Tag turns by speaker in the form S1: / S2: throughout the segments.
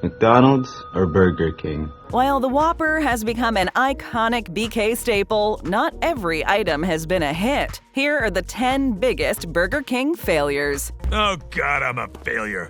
S1: McDonald's or Burger King?
S2: While the Whopper has become an iconic BK staple, not every item has been a hit. Here are the 10 biggest Burger King failures.
S3: Oh God, I'm a failure.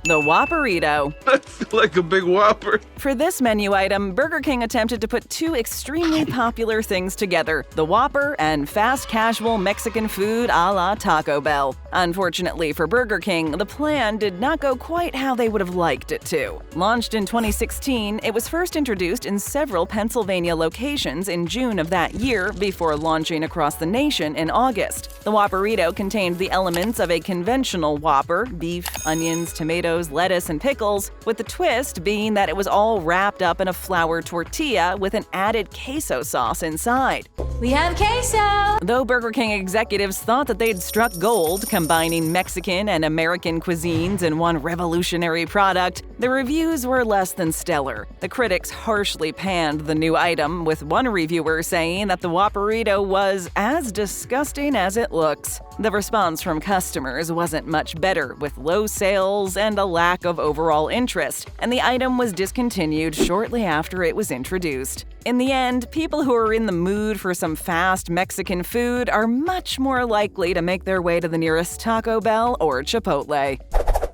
S2: The Whopperito.
S1: I feel like a big Whopper.
S2: For this menu item, Burger King attempted to put two extremely popular things together, the Whopper and fast casual Mexican food a la Taco Bell. Unfortunately for Burger King, the plan did not go quite how they would have liked it to. Launched in 2016, it was first introduced in several Pennsylvania locations in June of that year before launching across the nation in August. The Whopperito contained the elements of a conventional Whopper, beef, onions, tomatoes, lettuce, and pickles, with the twist being that it was all wrapped up in a flour tortilla with an added queso sauce inside.
S4: We have queso!
S2: Though Burger King executives thought that they'd struck gold, combining Mexican and American cuisines in one revolutionary product, the reviews were less than stellar. The critics harshly panned the new item, with one reviewer saying that the Whopperito was as disgusting as it looks. The response from customers wasn't much better, with low sales and a lack of overall interest, and the item was discontinued shortly after it was introduced. In the end, people who are in the mood for some fast Mexican food are much more likely to make their way to the nearest Taco Bell or Chipotle.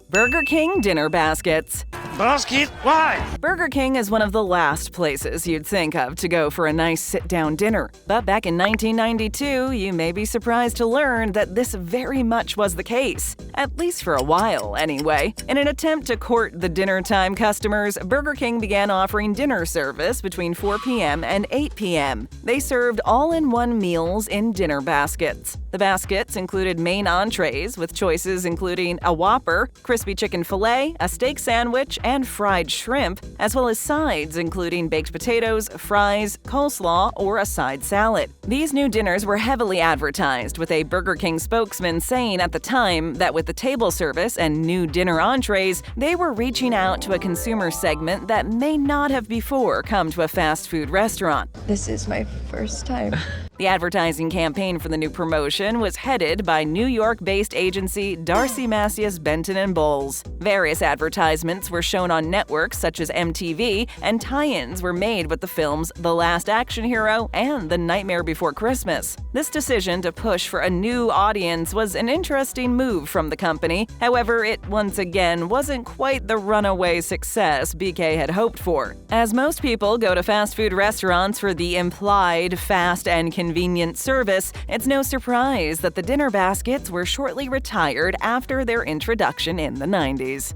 S2: Burger King dinner baskets.
S3: Basket? Why?
S2: Burger King is one of the last places you'd think of to go for a nice sit-down dinner. But back in 1992, you may be surprised to learn that this very much was the case. At least for a while, anyway. In an attempt to court the dinner-time customers, Burger King began offering dinner service between 4 p.m. and 8 p.m. They served all-in-one meals in dinner baskets. The baskets included main entrees with choices including a Whopper, crispy chicken fillet, a steak sandwich, and fried shrimp, as well as sides including baked potatoes, fries, coleslaw, or a side salad. These new dinners were heavily advertised, with a Burger King spokesman saying at the time that with the table service and new dinner entrees, they were reaching out to a consumer segment that may not have before come to a fast food restaurant.
S4: This is my first time.
S2: The advertising campaign for the new promotion was headed by New York-based agency Darcy Macias Benton & Bowles. Various advertisements were shown on networks such as MTV, and tie-ins were made with the films The Last Action Hero and The Nightmare Before Christmas. This decision to push for a new audience was an interesting move from the company. However, it once again wasn't quite the runaway success BK had hoped for. As most people go to fast food restaurants for the implied fast and convenient service, it's no surprise that the dinner baskets were shortly retired after their introduction in the 90s.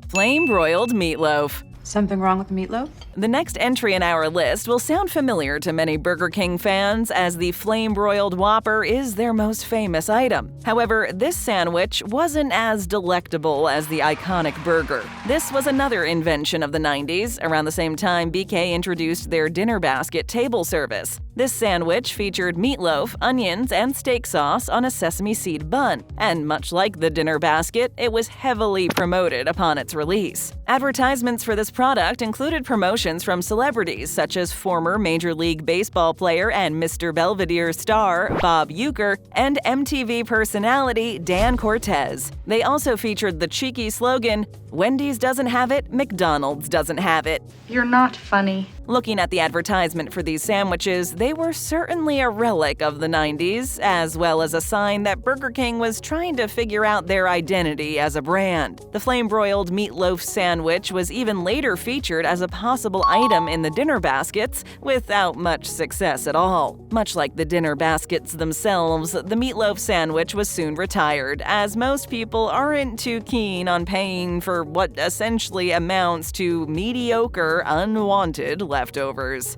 S2: Flame-Broiled Meatloaf.
S5: Something wrong with the meatloaf?
S2: The next entry in our list will sound familiar to many Burger King fans, as the flame-broiled Whopper is their most famous item. However, this sandwich wasn't as delectable as the iconic burger. This was another invention of the 90s, around the same time BK introduced their dinner basket table service. This sandwich featured meatloaf, onions, and steak sauce on a sesame seed bun, and much like the dinner basket, it was heavily promoted upon its release. Advertisements for this product included promotions from celebrities such as former Major League Baseball player and Mr. Belvedere star Bob Uecker and MTV personality Dan Cortez. They also featured the cheeky slogan, "Wendy's doesn't have it, McDonald's doesn't have it."
S5: You're not funny.
S2: Looking at the advertisement for these sandwiches, they were certainly a relic of the 90s, as well as a sign that Burger King was trying to figure out their identity as a brand. The flame-broiled meatloaf sandwich was even later featured as a possible item in the dinner baskets, without much success at all. Much like the dinner baskets themselves, the meatloaf sandwich was soon retired, as most people aren't too keen on paying for what essentially amounts to mediocre, unwanted leftovers.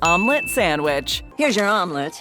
S2: Omelet Sandwich.
S6: Here's your omelet.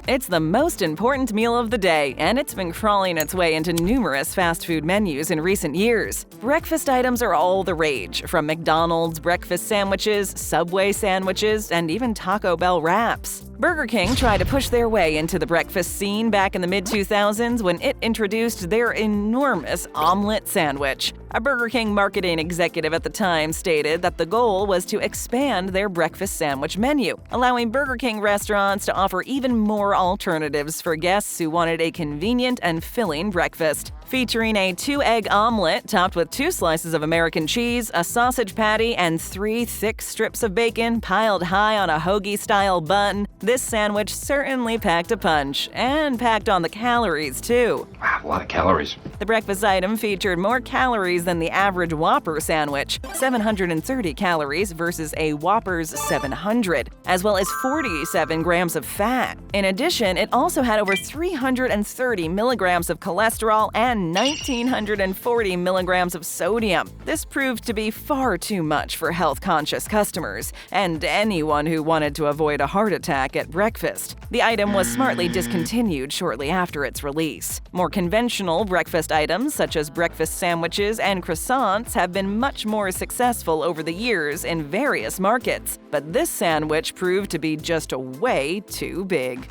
S2: It's the most important meal of the day, and it's been crawling its way into numerous fast food menus in recent years. Breakfast items are all the rage, from McDonald's breakfast sandwiches, Subway sandwiches, and even Taco Bell wraps. Burger King tried to push their way into the breakfast scene back in the mid-2000s when it introduced their enormous omelet sandwich. A Burger King marketing executive at the time stated that the goal was to expand their breakfast sandwich menu, allowing Burger King restaurants to offer even more alternatives for guests who wanted a convenient and filling breakfast. Featuring a 2-egg omelet topped with 2 slices of American cheese, a sausage patty, and 3 thick strips of bacon piled high on a hoagie-style bun, this sandwich certainly packed a punch, and packed on the calories, too.
S6: Wow, a lot of calories.
S2: The breakfast item featured more calories than the average Whopper sandwich, 730 calories versus a Whopper's 700, as well as 47 grams of fat. In addition, it also had over 330 milligrams of cholesterol and 1,940 milligrams of sodium. This proved to be far too much for health-conscious customers and anyone who wanted to avoid a heart attack at breakfast. The item was smartly discontinued shortly after its release. More conventional breakfast items, such as breakfast sandwiches and croissants, have been much more successful over the years in various markets, but this sandwich proved to be just way too big.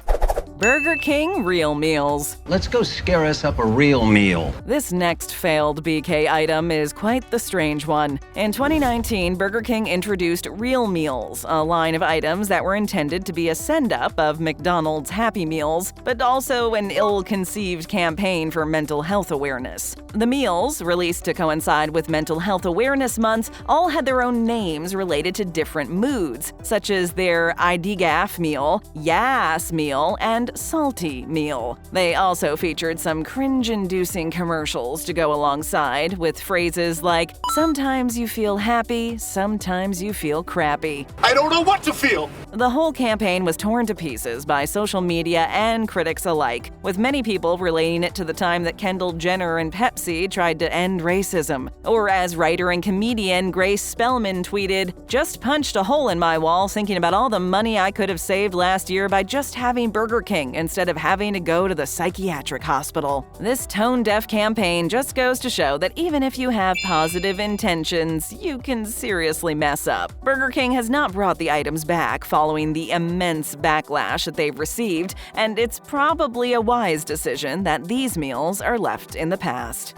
S2: Burger King Real Meals.
S6: Let's go scare us up a real meal.
S2: This next failed BK item is quite the strange one. In 2019, Burger King introduced Real Meals, a line of items that were intended to be a send-up of McDonald's Happy Meals, but also an ill-conceived campaign for mental health awareness. The meals, released to coincide with Mental Health Awareness Month, all had their own names related to different moods, such as their IDGAF meal, Yas meal, and Salty meal. They also featured some cringe-inducing commercials to go alongside, with phrases like, "Sometimes you feel happy, sometimes you feel crappy."
S3: I don't know what to feel!
S2: The whole campaign was torn to pieces by social media and critics alike, with many people relating it to the time that Kendall Jenner and Pepsi tried to end racism. Or as writer and comedian Grace Spellman tweeted, "Just punched a hole in my wall thinking about all the money I could have saved last year by just having Burger King instead of having to go to the psychiatric hospital." This tone-deaf campaign just goes to show that even if you have positive intentions, you can seriously mess up. Burger King has not brought the items back following the immense backlash that they've received, and it's probably a wise decision that these meals are left in the past.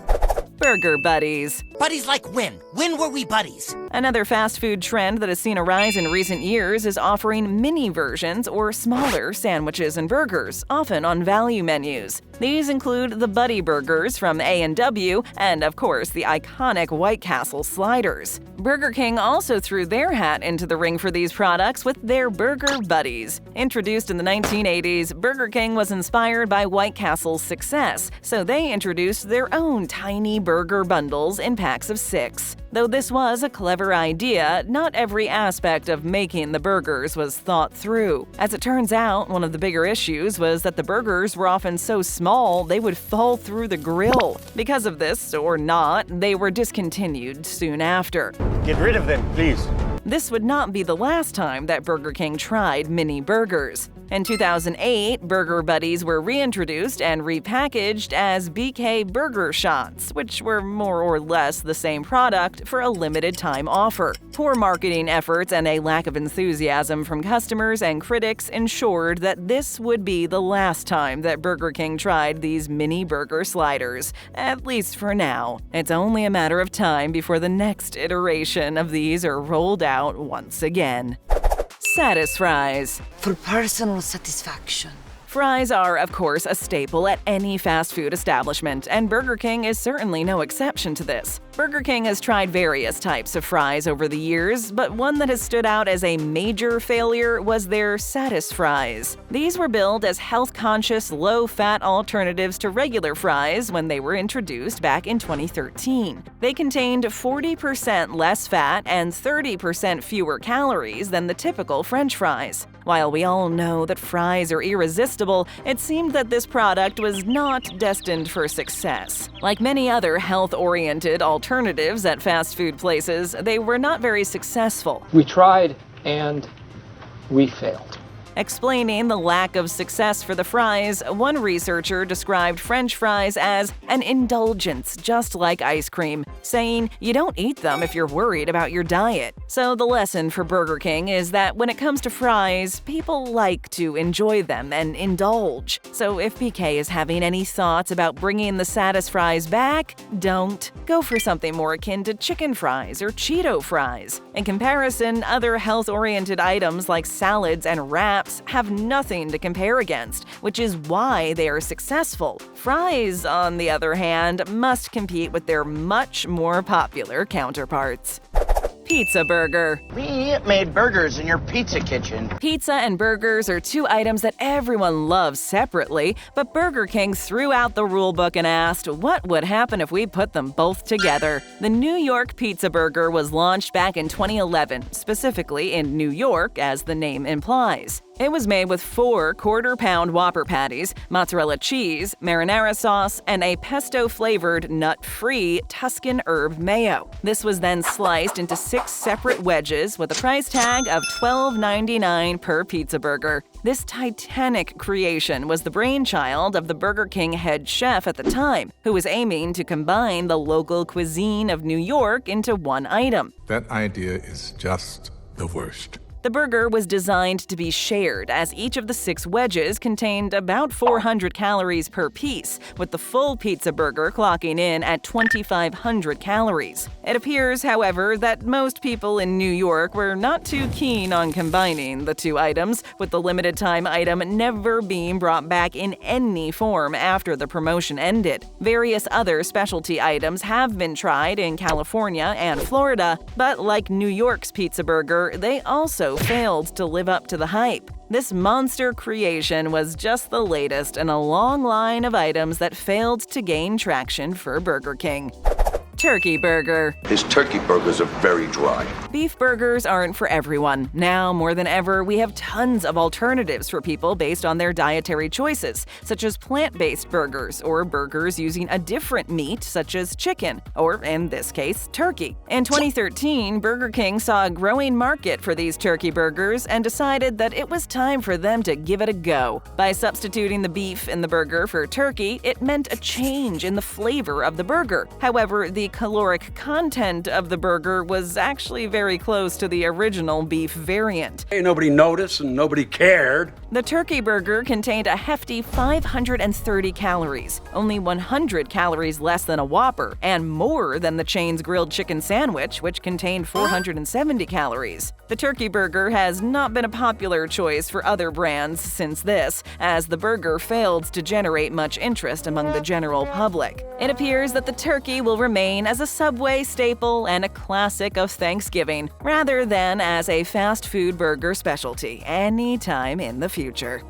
S2: Burger Buddies.
S7: Buddies like when? When were we buddies?
S2: Another fast food trend that has seen a rise in recent years is offering mini versions or smaller sandwiches and burgers, often on value menus. These include the Buddy Burgers from A&W and, of course, the iconic White Castle sliders. Burger King also threw their hat into the ring for these products with their Burger Buddies. Introduced in the 1980s, Burger King was inspired by White Castle's success, so they introduced their own tiny burger bundles in packs of 6. Though this was a clever idea, not every aspect of making the burgers was thought through. As it turns out, one of the bigger issues was that the burgers were often so small they would fall through the grill. Because of this, or not, they were discontinued soon after.
S3: Get rid of them, please.
S2: This would not be the last time that Burger King tried mini burgers. In 2008, Burger Buddies were reintroduced and repackaged as BK Burger Shots, which were more or less the same product for a limited-time offer. Poor marketing efforts and a lack of enthusiasm from customers and critics ensured that this would be the last time that Burger King tried these mini burger sliders, at least for now. It's only a matter of time before the next iteration of these are rolled out once again. Satisfries.
S7: For personal satisfaction.
S2: Fries are, of course, a staple at any fast food establishment, and Burger King is certainly no exception to this. Burger King has tried various types of fries over the years, but one that has stood out as a major failure was their Satisfries. These were billed as health-conscious, low-fat alternatives to regular fries when they were introduced back in 2013. They contained 40% less fat and 30% fewer calories than the typical French fries. While we all know that fries are irresistible, it seemed that this product was not destined for success. Like many other health-oriented alternatives at fast food places, they were not very successful.
S8: We tried and we failed.
S2: Explaining the lack of success for the fries, one researcher described French fries as an indulgence just like ice cream, saying you don't eat them if you're worried about your diet. So the lesson for Burger King is that when it comes to fries, people like to enjoy them and indulge. So if BK is having any thoughts about bringing the Satisfries back, don't. Go for something more akin to chicken fries or Cheeto fries. In comparison, other health-oriented items like salads and wraps have nothing to compare against, which is why they are successful. Fries, on the other hand, must compete with their much more popular counterparts. Pizza burger.
S8: We made burgers in your pizza kitchen.
S2: Pizza and burgers are two items that everyone loves separately, but Burger King threw out the rulebook and asked what would happen if we put them both together. The New York Pizza Burger was launched back in 2011, specifically in New York, as the name implies. It was made with 4 quarter-pound Whopper patties, mozzarella cheese, marinara sauce, and a pesto-flavored, nut-free Tuscan herb mayo. This was then sliced into 6 separate wedges with a price tag of $12.99 per pizza burger. This titanic creation was the brainchild of the Burger King head chef at the time, who was aiming to combine the local cuisine of New York into one item.
S9: That idea is just the worst.
S2: The burger was designed to be shared, as each of the 6 wedges contained about 400 calories per piece, with the full pizza burger clocking in at 2,500 calories. It appears, however, that most people in New York were not too keen on combining the two items, with the limited-time item never being brought back in any form after the promotion ended. Various other specialty items have been tried in California and Florida, but like New York's pizza burger, they also failed to live up to the hype. This monster creation was just the latest in a long line of items that failed to gain traction for Burger King. Turkey burger.
S10: His turkey burgers are very dry.
S2: Beef burgers aren't for everyone. Now, more than ever, we have tons of alternatives for people based on their dietary choices, such as plant-based burgers or burgers using a different meat, such as chicken, or in this case, turkey. In 2013, Burger King saw a growing market for these turkey burgers and decided that it was time for them to give it a go. By substituting the beef in the burger for turkey, it meant a change in the flavor of the burger. However, the caloric content of the burger was actually very close to the original beef variant.
S11: Hey, nobody noticed and nobody cared.
S2: The turkey burger contained a hefty 530 calories, only 100 calories less than a Whopper, and more than the chain's grilled chicken sandwich, which contained 470 calories. The turkey burger has not been a popular choice for other brands since this, as the burger failed to generate much interest among the general public. It appears that the turkey will remain as a Subway staple and a classic of Thanksgiving, rather than as a fast food burger specialty anytime in the future.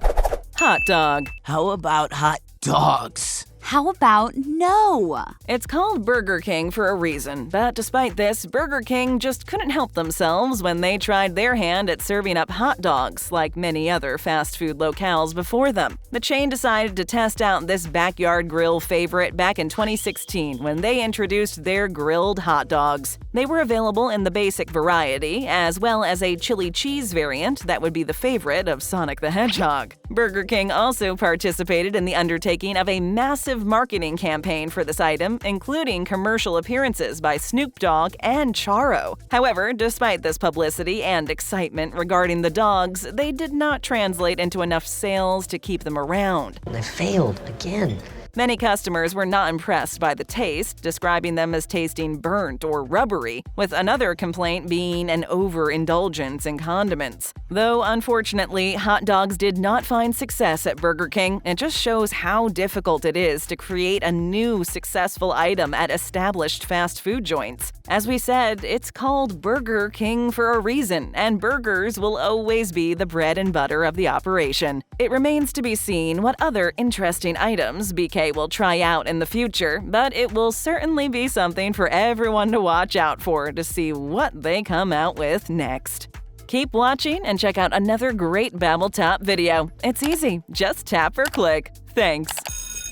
S2: Hot dog.
S7: How about hot dogs?
S4: How about no?
S2: It's called Burger King for a reason, but despite this, Burger King just couldn't help themselves when they tried their hand at serving up hot dogs, like many other fast food locales before them. The chain decided to test out this backyard grill favorite back in 2016 when they introduced their grilled hot dogs. They were available in the basic variety, as well as a chili cheese variant that would be the favorite of Sonic the Hedgehog. Burger King also participated in the undertaking of a massive marketing campaign for this item, including commercial appearances by Snoop Dogg and Charo. However, despite this publicity and excitement regarding the dogs, they did not translate into enough sales to keep them around.
S12: They failed again.
S2: Many customers were not impressed by the taste, describing them as tasting burnt or rubbery, with another complaint being an overindulgence in condiments. Though, unfortunately, hot dogs did not find success at Burger King. It just shows how difficult it is to create a new successful item at established fast food joints. As we said, it's called Burger King for a reason, and burgers will always be the bread and butter of the operation. It remains to be seen what other interesting items BK will try out in the future, but it will certainly be something for everyone to watch out for to see what they come out with next. Keep watching and check out another great BabbleTop video. It's easy, just tap or click. Thanks.